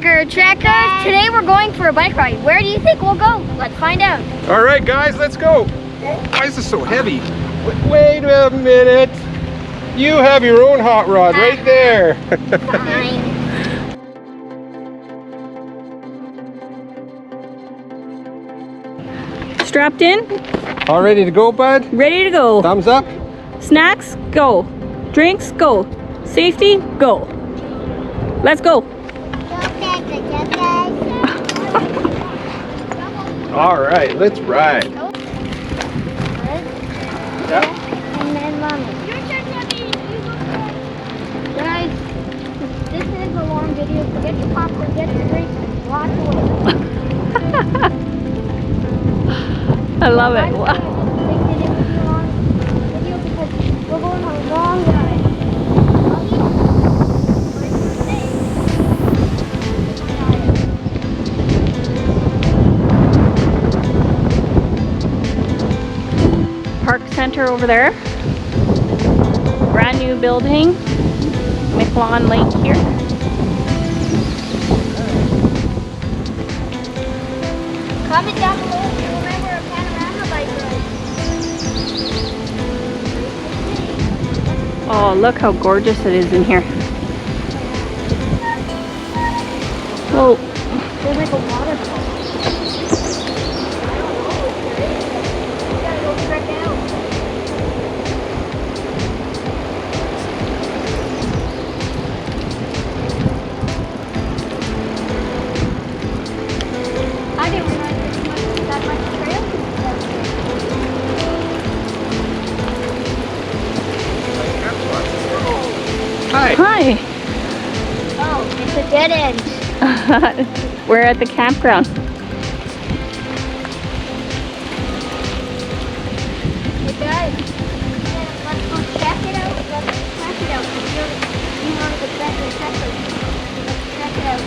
Becker Trekkers. Today we're going for a bike ride. Where do you think we'll go? Let's find out. All right, guys, let's go. Why is this so heavy? Wait a minute. You have your own hot rod right there. Fine. Strapped in? All ready to go, bud? Ready to go. Thumbs up. Snacks, go. Drinks, go. Safety, go. Let's go. All right, let's ride. Yep. And then mommy. Guys, this is a long video, so get your popcorn, get your drinks, and watch away. I love it. Wow. We're going on a long ride. Park center over there. Brand new building. Miquelon Lake here. Comment down below if you remember a panorama bike ride. Oh, look how gorgeous it is in here. Whoa. There's like a waterfall. You gotta go check it out. I didn't realize that much trail. Hi. Hi. Oh, it's a dead end. We're at the campground. Hey guys, let's go check it out. Let's check it out. You want to get back and check it. Let's check it out.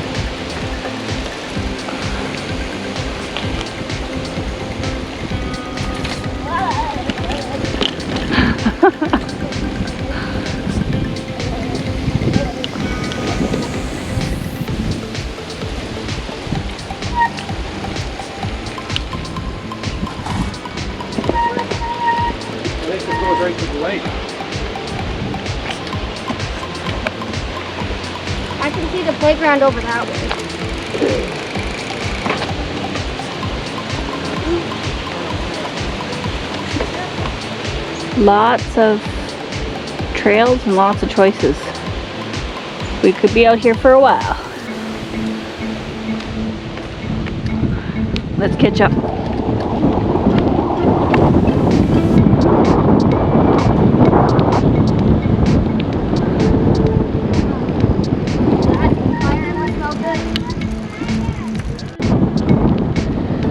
This goes right to the lake. I can see the playground over that way. Lots of trails and lots of choices. We could be out here for a while. Let's catch up.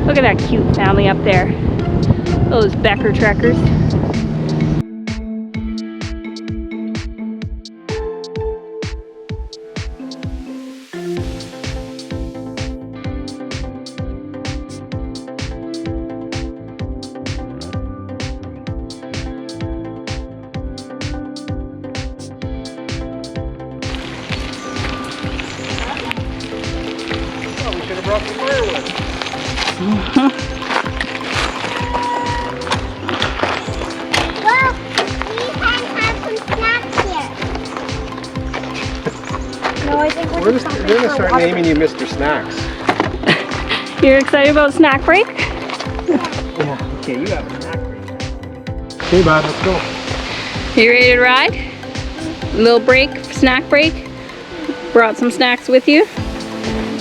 Look at that cute family up there. Those Becker Trekkers. Oh, we should have brought some firewood. Well, we can have some snacks here. No, I think we're just We're going to start naming you Mr. Snacks. You're excited about snack break? Yeah. Okay, you have a snack break. Okay, bud, let's go. You ready to ride? Little break, snack break. Brought some snacks with you.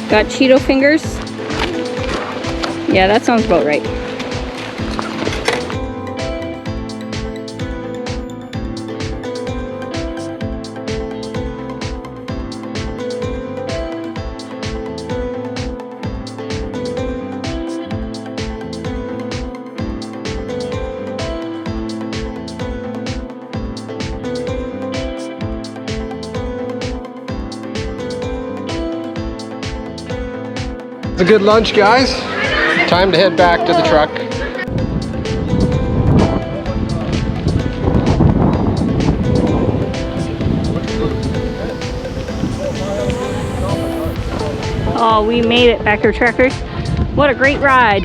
Got Cheeto fingers. Yeah, that sounds about right. It's a good lunch, guys. Time to head back to the truck. Oh, we made it, Becker Trekkers. What a great ride.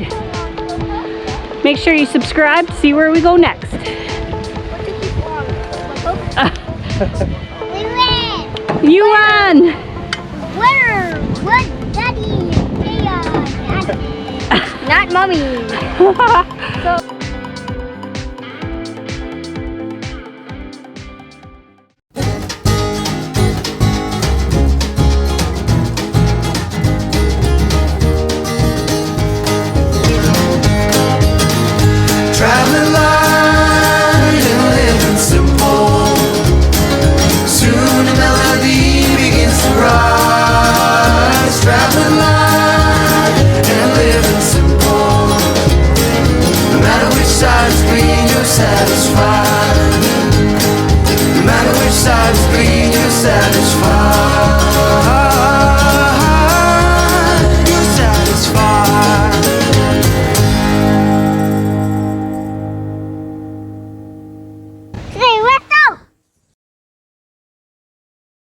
Make sure you subscribe to see where we go next. We win! You won! Winner! What? Daddy! Daddy! Not mommy! So